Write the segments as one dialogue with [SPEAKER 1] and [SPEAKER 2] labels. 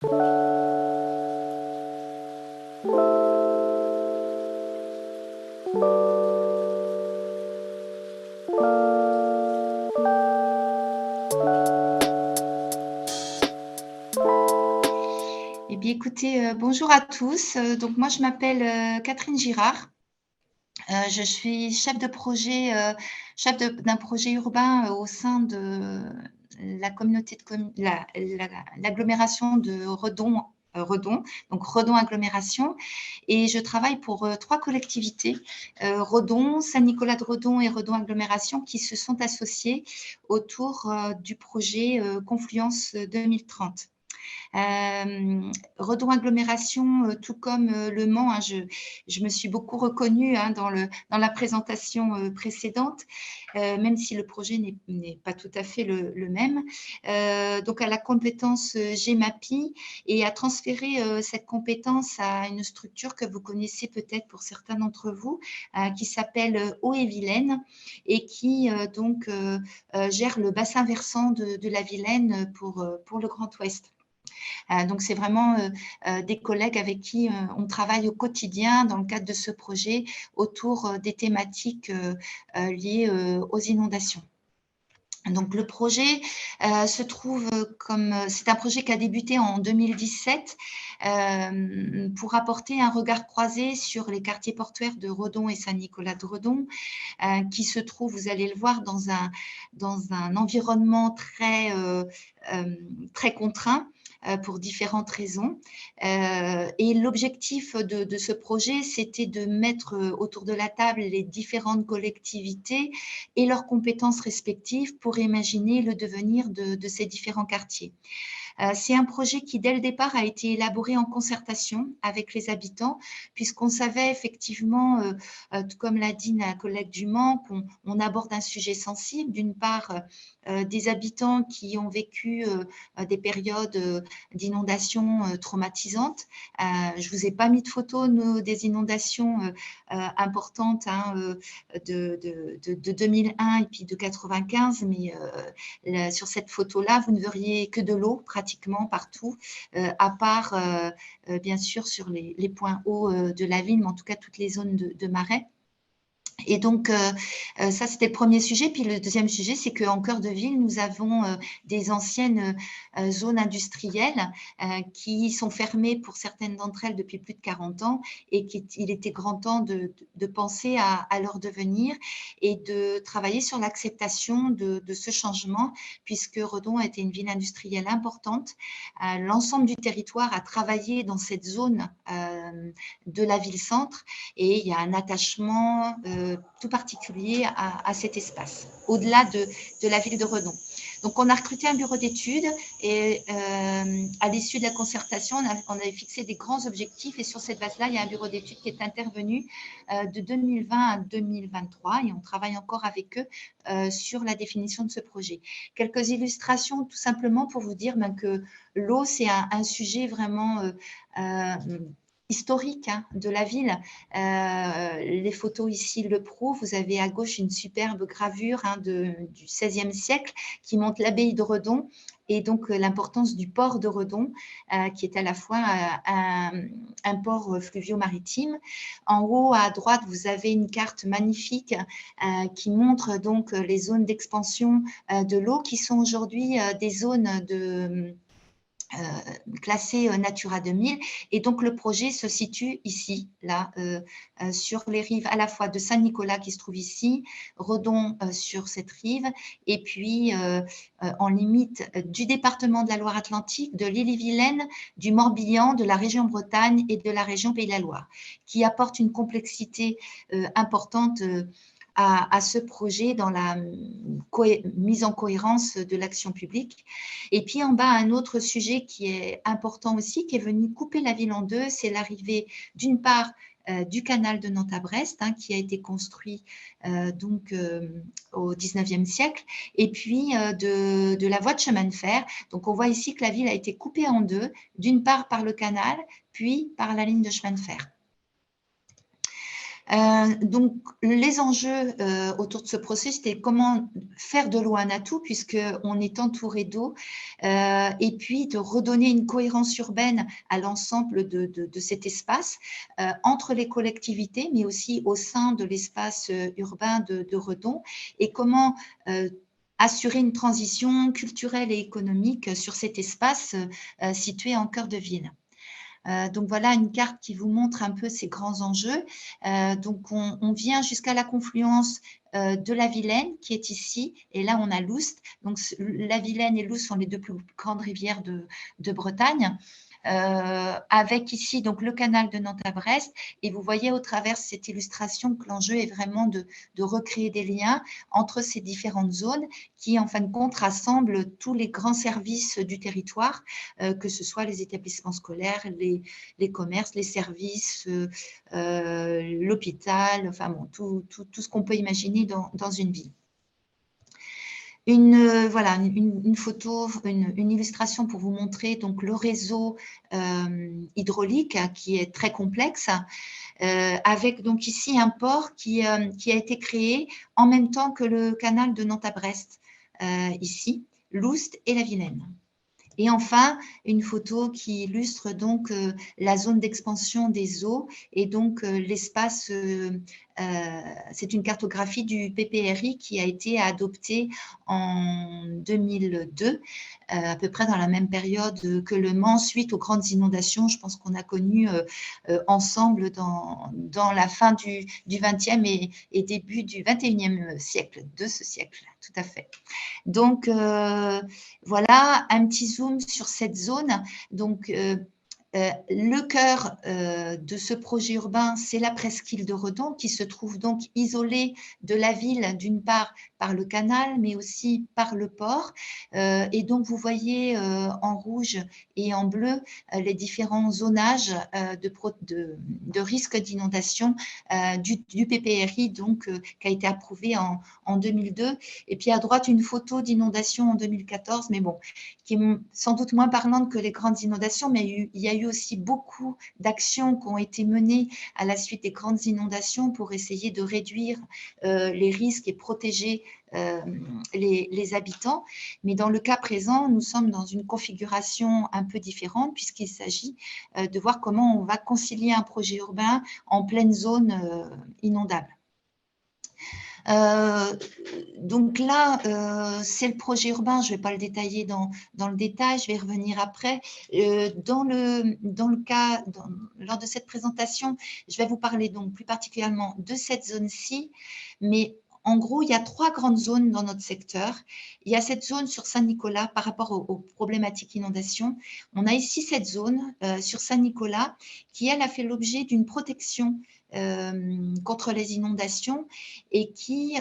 [SPEAKER 1] Eh bien, écoutez, bonjour à tous. Donc, moi, je m'appelle Catherine Girard. Je suis chef de projet, d'un projet urbain au sein de la communauté de l'agglomération de Redon, donc Redon Agglomération. Et je travaille pour 3 collectivités, Redon, Saint-Nicolas de Redon et Redon Agglomération, qui se sont associées autour du projet Confluence 2030. Redon Agglomération, tout comme Le Mans, hein, je me suis beaucoup reconnue dans la présentation précédente, même si le projet n'est pas tout à fait le même. Donc, à la compétence GEMAPI et à transférer cette compétence à une structure que vous connaissez peut-être pour certains d'entre vous, qui s'appelle Haut-et-Vilaine et qui gère le bassin versant de la Vilaine pour le Grand Ouest. Donc, c'est vraiment des collègues avec qui on travaille au quotidien dans le cadre de ce projet autour des thématiques liées aux inondations. Donc, le projet se trouve c'est un projet qui a débuté en 2017 pour apporter un regard croisé sur les quartiers portuaires de Redon et Saint-Nicolas de Redon, qui se trouvent, vous allez le voir, dans un environnement très contraint, pour différentes raisons. Et l'objectif de ce projet, c'était de mettre autour de la table les différentes collectivités et leurs compétences respectives pour imaginer le devenir de ces différents quartiers. C'est un projet qui, dès le départ, a été élaboré en concertation avec les habitants, puisqu'on savait effectivement, tout comme l'a dit la collègue du Mans, qu'on aborde un sujet sensible. D'une part, des habitants qui ont vécu des périodes d'inondations traumatisantes. Je ne vous ai pas mis de photos des inondations importantes de 2001 et puis de 95, mais sur cette photo-là, vous ne verriez que de l'eau pratiquement partout, à part bien sûr sur les points hauts de la ville, mais en tout cas toutes les zones de marais. Et donc, ça, c'était le premier sujet. Puis le deuxième sujet, c'est qu'en cœur de ville, nous avons des anciennes zones industrielles qui sont fermées pour certaines d'entre elles depuis plus de 40 ans et qu'il était grand temps de penser à leur devenir et de travailler sur l'acceptation de ce changement, puisque Redon a été une ville industrielle importante. L'ensemble du territoire a travaillé dans cette zone de la ville-centre et il y a un attachement tout particulier à cet espace, au-delà de la ville de Redon. Donc, on a recruté un bureau d'études et à l'issue de la concertation, on avait fixé des grands objectifs et sur cette base-là, il y a un bureau d'études qui est intervenu de 2020 à 2023 et on travaille encore avec eux sur la définition de ce projet. Quelques illustrations tout simplement pour vous dire que l'eau, c'est un sujet vraiment historique de la ville. Les photos ici le prouvent. Vous avez à gauche une superbe gravure du XVIe siècle qui montre l'abbaye de Redon et donc l'importance du port de Redon, qui est à la fois un port fluvio-maritime. En haut à droite, vous avez une carte magnifique qui montre donc les zones d'expansion de l'eau qui sont aujourd'hui des zones classé Natura 2000 et donc le projet se situe ici, là, sur les rives à la fois de Saint-Nicolas qui se trouve ici, Redon sur cette rive et puis en limite du département de la Loire-Atlantique, de l'Ille-et-Vilaine, du Morbihan, de la région Bretagne et de la région Pays de la Loire, qui apporte une complexité importante à ce projet dans la mise en cohérence de l'action publique. Et puis en bas, un autre sujet qui est important aussi, qui est venu couper la ville en deux, c'est l'arrivée d'une part du canal de Nantes à Brest, qui a été construit au 19e siècle, et puis de la voie de chemin de fer. Donc on voit ici que la ville a été coupée en deux, d'une part par le canal, puis par la ligne de chemin de fer. Donc, les enjeux autour de ce processus, c'était comment faire de l'eau un atout, puisqu'on est entouré d'eau, et puis de redonner une cohérence urbaine à l'ensemble de cet espace, entre les collectivités, mais aussi au sein de l'espace urbain de Redon, et comment assurer une transition culturelle et économique sur cet espace situé en cœur de ville. Donc voilà une carte qui vous montre un peu ces grands enjeux. Donc on vient jusqu'à la confluence de la Vilaine qui est ici, et là on a l'Oust. Donc la Vilaine et l'Oust sont les deux plus grandes rivières de Bretagne. Avec ici donc le canal de Nantes à Brest, et vous voyez au travers de cette illustration que l'enjeu est vraiment de recréer des liens entre ces différentes zones qui en fin de compte rassemblent tous les grands services du territoire, que ce soit les établissements scolaires, les commerces, les services, l'hôpital, enfin bon, tout ce qu'on peut imaginer dans une ville. Voilà, une photo, une illustration pour vous montrer donc le réseau hydraulique qui est très complexe, avec donc ici un port qui a été créé en même temps que le canal de Nantes à Brest, ici, l'Oust et la Vilaine. Et enfin, une photo qui illustre donc la zone d'expansion des eaux et donc l'espace, c'est une cartographie du PPRI qui a été adoptée en 2002, à peu près dans la même période que le Mans, suite aux grandes inondations, je pense qu'on a connu ensemble dans la fin du XXe et début du XXIe siècle, de ce siècle, tout à fait. Donc, voilà, un petit zoom sur cette zone. Donc, le cœur de ce projet urbain, c'est la presqu'île de Redon, qui se trouve donc isolée de la ville, d'une part par le canal, mais aussi par le port. Et donc, vous voyez en rouge et en bleu les différents zonages de risque d'inondation du PPRI, donc, qui a été approuvé en 2002. Et puis à droite, une photo d'inondation en 2014, mais bon, qui est sans doute moins parlante que les grandes inondations, mais il y a eu aussi beaucoup d'actions qui ont été menées à la suite des grandes inondations pour essayer de réduire les risques et protéger les habitants. Mais dans le cas présent, nous sommes dans une configuration un peu différente puisqu'il s'agit de voir comment on va concilier un projet urbain en pleine zone inondable. Donc là, c'est le projet urbain, je ne vais pas le détailler dans le détail, je vais y revenir après. Lors de cette présentation, je vais vous parler donc plus particulièrement de cette zone-ci, mais en gros, il y a 3 grandes zones dans notre secteur. Il y a cette zone sur Saint-Nicolas par rapport aux problématiques inondations. On a ici cette zone sur Saint-Nicolas qui, elle, a fait l'objet d'une protection contre les inondations et qui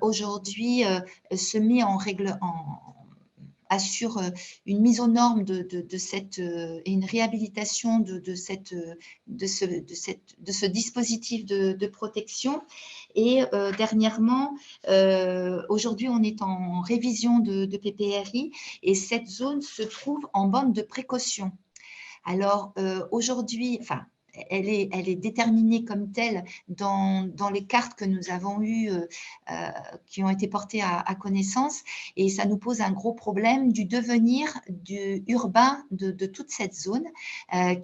[SPEAKER 1] aujourd'hui se met assure une mise aux normes et une réhabilitation de ce dispositif de protection. Et dernièrement, aujourd'hui, on est en révision de PPRI et cette zone se trouve en bande de précaution. Alors aujourd'hui, enfin, elle est déterminée comme telle dans les cartes que nous avons eues, qui ont été portées à connaissance, et ça nous pose un gros problème du devenir urbain de toute cette zone,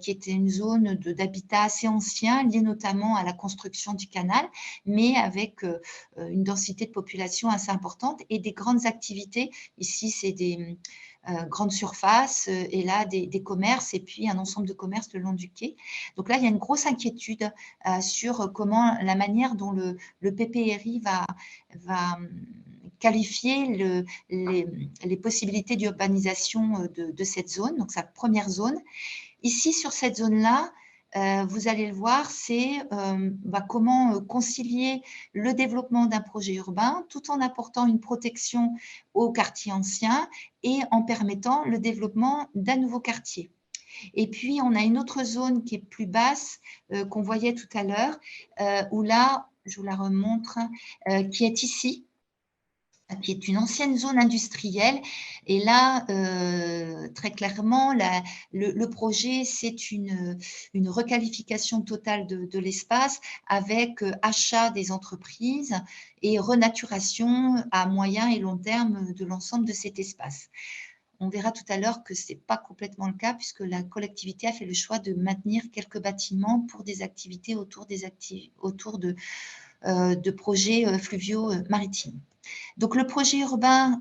[SPEAKER 1] qui était une zone d'habitat assez ancien, liée notamment à la construction du canal, mais avec une densité de population assez importante et des grandes activités. Ici, c'est des grandes surfaces et là des commerces et puis un ensemble de commerces le long du quai. Donc là, il y a une grosse inquiétude sur comment la manière dont le PPRI va qualifier les possibilités d'urbanisation de cette zone, donc sa première zone. Ici, sur cette zone-là, vous allez le voir, c'est comment concilier le développement d'un projet urbain tout en apportant une protection au quartier ancien et en permettant le développement d'un nouveau quartier. Et puis, on a une autre zone qui est plus basse, qu'on voyait tout à l'heure, où là, je vous la remontre, qui est ici. qui est une ancienne zone industrielle. Et là, très clairement, le projet, c'est une requalification totale de l'espace avec achat des entreprises et renaturation à moyen et long terme de l'ensemble de cet espace. On verra tout à l'heure que ce n'est pas complètement le cas puisque la collectivité a fait le choix de maintenir quelques bâtiments pour des activités autour de projets fluviaux maritimes. Donc, le projet urbain,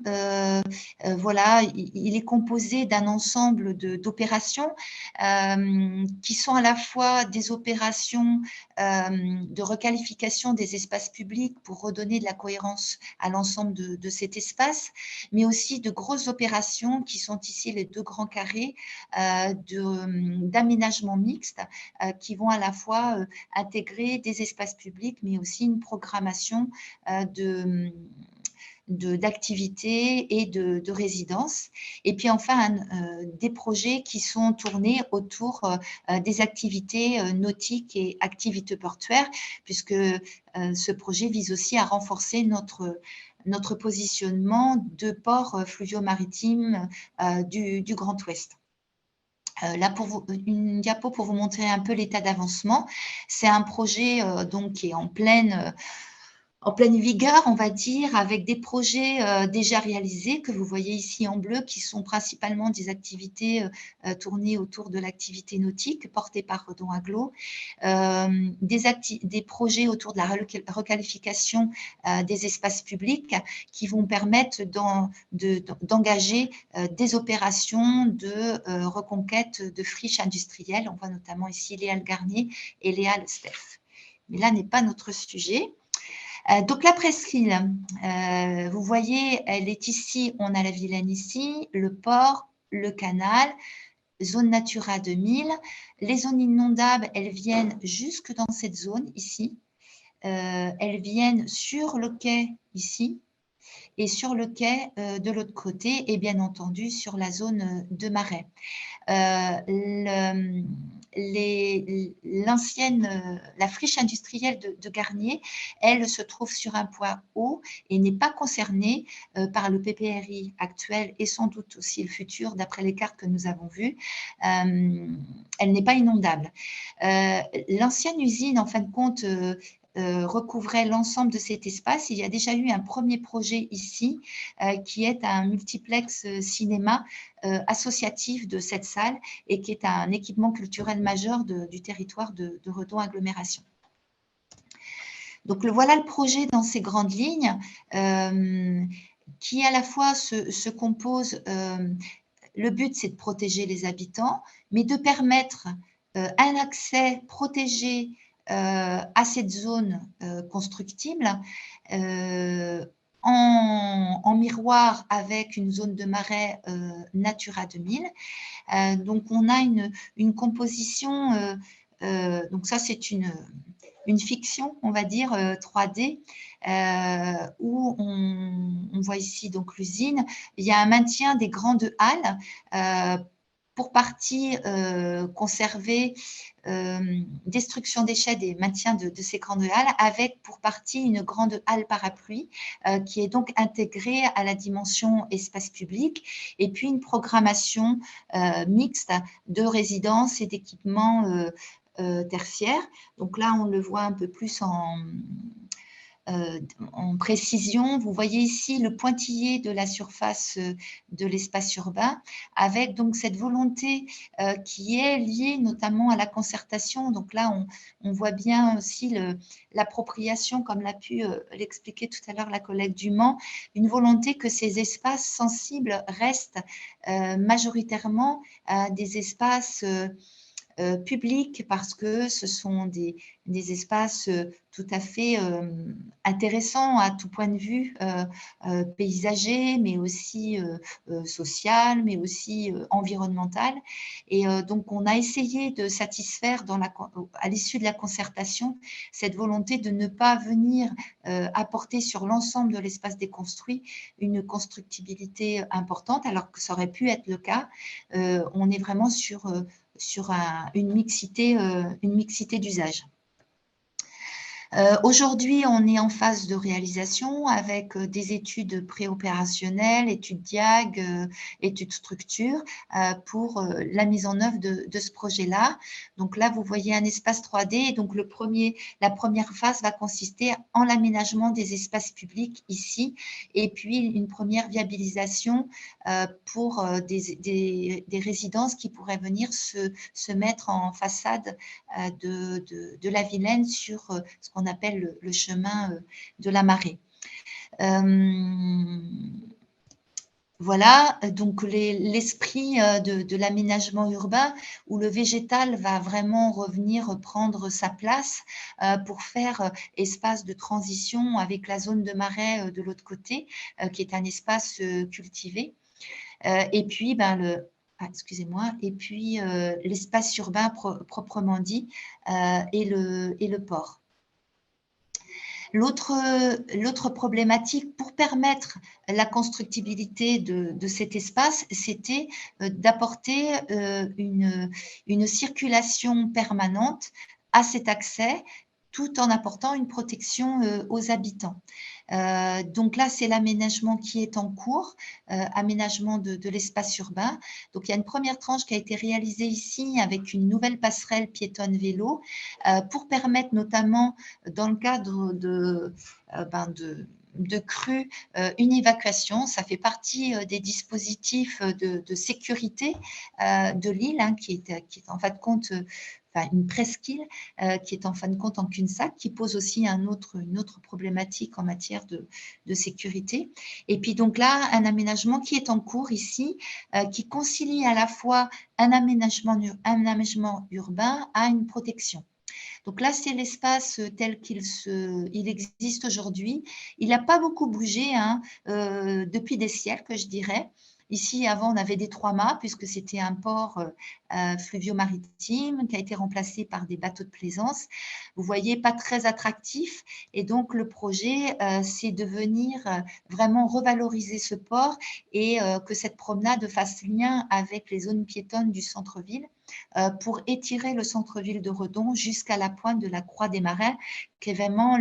[SPEAKER 1] voilà, il est composé d'un ensemble d'opérations qui sont à la fois des opérations de requalification des espaces publics pour redonner de la cohérence à l'ensemble de cet espace, mais aussi de grosses opérations qui sont ici les 2 grands carrés d'aménagement mixte qui vont à la fois intégrer des espaces publics, mais aussi une programmation d'activités et de résidences. Et puis enfin, des projets qui sont tournés autour des activités nautiques et activités portuaires, puisque ce projet vise aussi à renforcer notre positionnement de port fluvio-maritime du Grand Ouest. Là, une diapo pour vous montrer un peu l'état d'avancement. C'est un projet donc, qui est en pleine vigueur, on va dire, avec des projets déjà réalisés que vous voyez ici en bleu, qui sont principalement des activités tournées autour de l'activité nautique portée par Redon Agglo, des projets autour de la requalification des espaces publics qui vont permettre d'engager des opérations de reconquête de friches industrielles. On voit notamment ici Léa Le Garnier et Léa Le Steff. Mais là n'est pas notre sujet. Donc, la presqu'île, vous voyez, elle est ici, on a la Vilaine ici, le port, le canal, zone Natura 2000. Les zones inondables, elles viennent jusque dans cette zone ici. Elles viennent sur le quai ici et sur le quai de l'autre côté et bien entendu sur la zone de Marais. La friche industrielle de Garnier, elle se trouve sur un point haut et n'est pas concernée par le PPRI actuel et sans doute aussi le futur, d'après les cartes que nous avons vues. Elle n'est pas inondable. L'ancienne usine, en fin de compte, recouvrait l'ensemble de cet espace. Il y a déjà eu un premier projet ici qui est un multiplex cinéma associatif de cette salle et qui est un équipement culturel majeur du territoire de Redon Agglomération. Donc voilà le projet dans ses grandes lignes qui à la fois se compose, le but c'est de protéger les habitants, mais de permettre un accès protégé à cette zone constructible en miroir avec une zone de marais Natura 2000. Donc, on a une composition, donc ça c'est une fiction, on va dire, 3D, où on voit ici donc l'usine. Il y a un maintien des grandes halles pour partie conserver destruction des déchets et maintien de ces grandes halles, avec pour partie une grande halle parapluie qui est donc intégrée à la dimension espace public, et puis une programmation mixte de résidences et d'équipements tertiaires. Donc là, on le voit un peu plus en précision. Vous voyez ici le pointillé de la surface de l'espace urbain, avec donc cette volonté qui est liée notamment à la concertation. Donc là, on voit bien aussi l'appropriation, comme l'a pu l'expliquer tout à l'heure la collègue du Mans, une volonté que ces espaces sensibles restent majoritairement des espaces publics, parce que ce sont des espaces tout à fait intéressants à tout point de vue, paysager, mais aussi social, mais aussi environnemental. Et donc, on a essayé de satisfaire à l'issue de la concertation cette volonté de ne pas venir apporter sur l'ensemble de l'espace déconstruit une constructibilité importante, alors que ça aurait pu être le cas. On est vraiment sur une mixité d'usage. Aujourd'hui, on est en phase de réalisation avec des études préopérationnelles, études diag, études structure pour la mise en œuvre de ce projet-là. Donc là, vous voyez un espace 3D. Donc la première phase va consister en l'aménagement des espaces publics ici et puis une première viabilisation pour des résidences qui pourraient venir se mettre en façade de la Vilaine sur ce qu'on appelle le chemin de la Marée. Voilà, donc l'esprit de l'aménagement urbain où le végétal va vraiment revenir prendre sa place pour faire espace de transition avec la zone de marais de l'autre côté, qui est un espace cultivé. Et puis, excusez-moi, et puis l'espace urbain proprement dit et le port. L'autre problématique pour permettre la constructibilité de cet espace, c'était d'apporter une circulation permanente à cet accès tout en apportant une protection aux habitants. Donc là, c'est l'aménagement qui est en cours, aménagement de l'espace urbain. Donc, il y a une première tranche qui a été réalisée ici avec une nouvelle passerelle piétonne-vélo pour permettre notamment, dans le cadre de crues, une évacuation. Ça fait partie des dispositifs de sécurité de l'île, hein, qui est en fin de compte une presqu'île qui est en fin de compte en cul-de-sac, qui pose aussi une autre problématique en matière de sécurité. Et puis donc là, un aménagement qui est en cours ici, qui concilie à la fois un aménagement urbain à une protection. Donc là, c'est l'espace tel il existe aujourd'hui. Il n'a pas beaucoup bougé hein, depuis des siècles, je dirais. Ici, avant, on avait des 3 mâts, puisque c'était un port fluvio-maritime qui a été remplacé par des bateaux de plaisance. Vous voyez, pas très attractif. Et donc, le projet, c'est de venir vraiment revaloriser ce port et que cette promenade fasse lien avec les zones piétonnes du centre-ville pour étirer le centre-ville de Redon jusqu'à la pointe de la Croix des Marais, qui est vraiment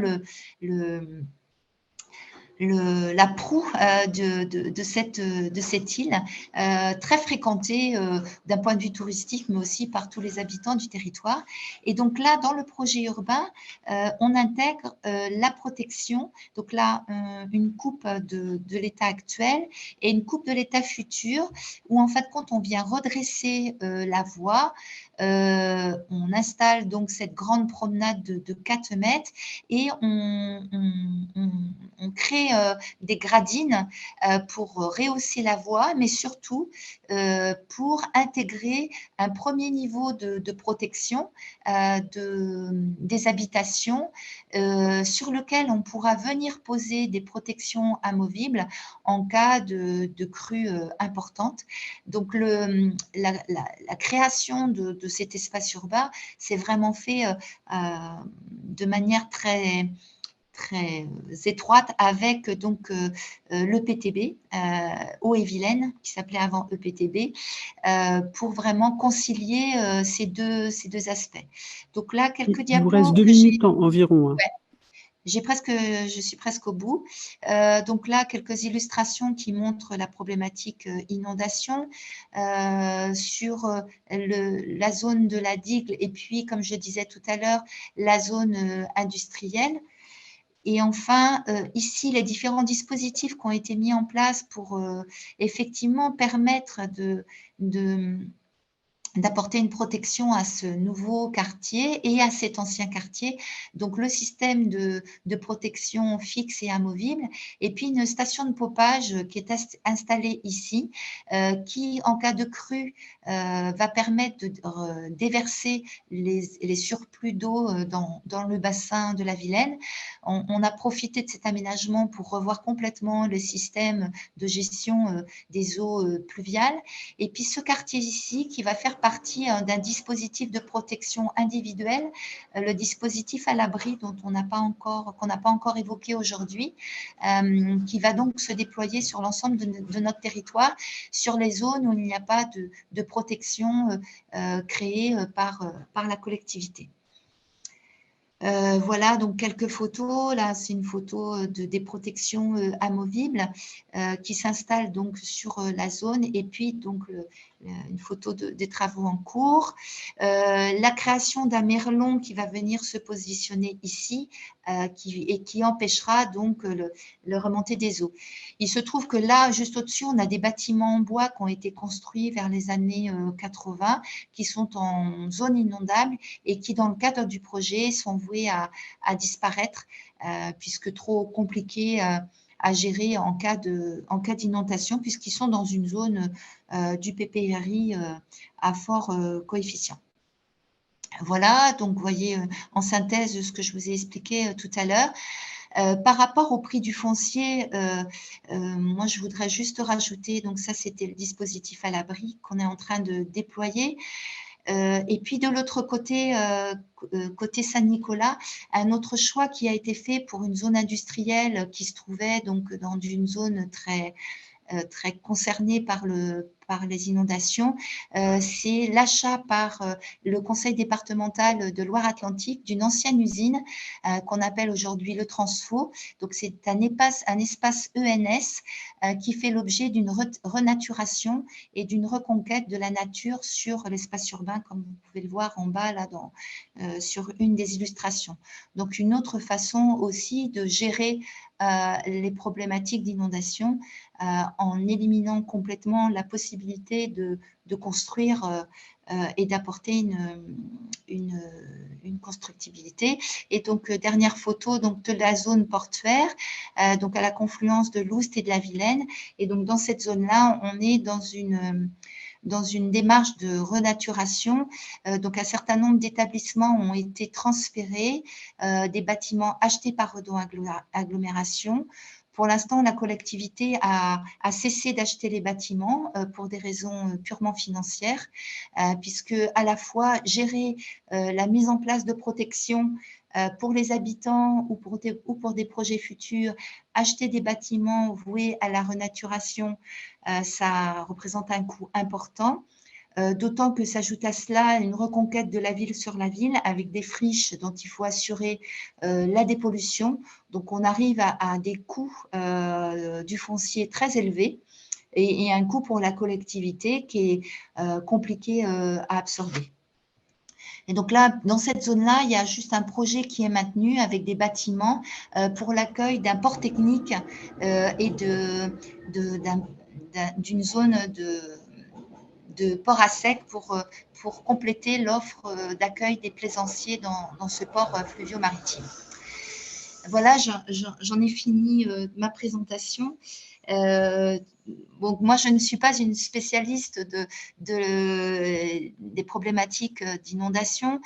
[SPEAKER 1] la proue de cette île, très fréquentée d'un point de vue touristique, mais aussi par tous les habitants du territoire. Et donc là, dans le projet urbain, on intègre la protection, donc là, une coupe de l'état actuel et une coupe de l'état futur, où en fin de compte, on vient redresser la voie, on installe donc cette grande promenade de 4 mètres et on crée des gradines pour rehausser la voie, mais surtout pour intégrer un premier niveau de protection des habitations sur lequel on pourra venir poser des protections amovibles en cas de crue importante. Donc, la création de cet espace urbain s'est vraiment fait de manière très étroite avec donc l'EPTB, Eaux-et-Vilaine, qui s'appelait avant EPTB, pour vraiment concilier ces deux aspects. Donc là, quelques diapos.
[SPEAKER 2] Il vous reste 2 minutes environ. Hein.
[SPEAKER 1] Ouais. Je suis presque au bout. Donc là, quelques illustrations qui montrent la problématique inondation sur la zone de la digue et puis, comme je disais tout à l'heure, la zone industrielle. Et enfin, ici, les différents dispositifs qui ont été mis en place pour effectivement permettre d'apporter une protection à ce nouveau quartier et à cet ancien quartier. Donc, le système de protection fixe et amovible, et puis une station de pompage qui est installée ici, qui, en cas de crue, va permettre de déverser les surplus d'eau dans le bassin de la Vilaine. On a profité de cet aménagement pour revoir complètement le système de gestion des eaux pluviales. Et puis, ce quartier ici, qui va faire partie d'un dispositif de protection individuelle, le dispositif à l'abri dont qu'on n'a pas encore évoqué aujourd'hui, qui va donc se déployer sur l'ensemble de notre territoire, sur les zones où il n'y a pas de protection créée par la collectivité. Voilà, donc quelques photos. Là, c'est une photo des protections amovibles qui s'installent donc sur la zone, et puis donc une photo des travaux en cours. La création d'un merlon qui va venir se positionner ici et qui empêchera donc le remontée des eaux. Il se trouve que là, juste au-dessus, on a des bâtiments en bois qui ont été construits vers les années 80, qui sont en zone inondable et qui, dans le cadre du projet, sont voués à disparaître puisque trop compliqués à gérer en cas d'inondation, puisqu'ils sont dans une zone du PPRI à fort coefficient. Voilà, donc vous voyez en synthèse ce que je vous ai expliqué tout à l'heure. Par rapport au prix du foncier, moi je voudrais juste rajouter, donc ça c'était le dispositif à l'abri qu'on est en train de déployer. Et puis de l'autre côté, côté Saint-Nicolas, un autre choix qui a été fait pour une zone industrielle qui se trouvait donc dans une zone très concernée par les inondations, c'est l'achat par le conseil départemental de Loire-Atlantique d'une ancienne usine qu'on appelle aujourd'hui le Transfo. Donc, c'est un espace ENS qui fait l'objet d'une renaturation et d'une reconquête de la nature sur l'espace urbain, comme vous pouvez le voir en bas là sur une des illustrations. Donc, une autre façon aussi de gérer les problématiques d'inondation en éliminant complètement la possibilité de construire et d'apporter une constructibilité. Et donc, dernière photo donc, de la zone portuaire, donc à la confluence de l'Oust et de la Vilaine. Et donc, dans cette zone-là, on est dans une démarche de renaturation. Donc, un certain nombre d'établissements ont été transférés, des bâtiments achetés par Redon Agglomération. Pour l'instant, la collectivité a cessé d'acheter les bâtiments pour des raisons purement financières, puisque à la fois gérer la mise en place de protection pour les habitants ou pour des projets futurs, acheter des bâtiments voués à la renaturation, ça représente un coût important. D'autant que s'ajoute à cela une reconquête de la ville sur la ville avec des friches dont il faut assurer la dépollution. Donc, on arrive à des coûts du foncier très élevés et un coût pour la collectivité qui est compliqué à absorber. Et donc là, dans cette zone-là, il y a juste un projet qui est maintenu avec des bâtiments pour l'accueil d'un port technique et d'une zone de port à sec pour compléter l'offre d'accueil des plaisanciers dans ce port fluvio-maritime. Voilà, j'en ai fini ma présentation. Bon, moi, je ne suis pas une spécialiste des problématiques d'inondation.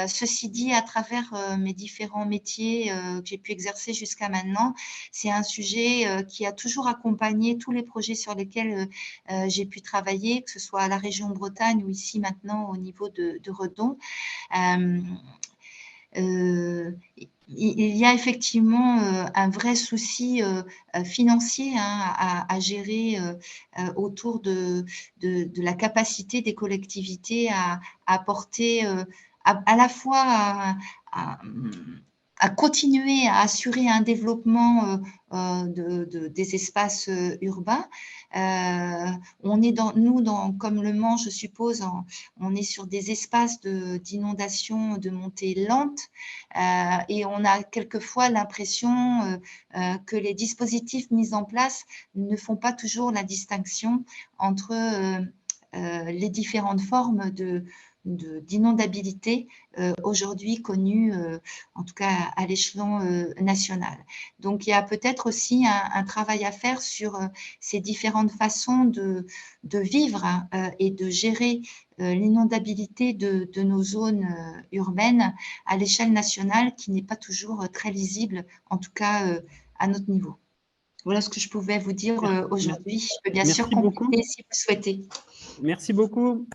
[SPEAKER 1] Ceci dit, à travers mes différents métiers que j'ai pu exercer jusqu'à maintenant, c'est un sujet qui a toujours accompagné tous les projets sur lesquels j'ai pu travailler, que ce soit à la région Bretagne ou ici maintenant au niveau de Redon. Il y a effectivement un vrai souci financier à gérer autour de la capacité des collectivités à apporter à la fois à continuer à assurer un développement des espaces urbains. On est comme le Mans, je suppose, on est sur des espaces d'inondation de montée lente et on a quelquefois l'impression que les dispositifs mis en place ne font pas toujours la distinction entre les différentes formes d'inondabilité aujourd'hui connues, en tout cas à l'échelon national. Donc, il y a peut-être aussi un travail à faire sur ces différentes façons de vivre et de gérer l'inondabilité de nos zones urbaines à l'échelle nationale qui n'est pas toujours très lisible, en tout cas à notre niveau. Voilà ce que je pouvais vous dire aujourd'hui. Je peux bien sûr compléter si vous souhaitez.
[SPEAKER 2] Merci beaucoup.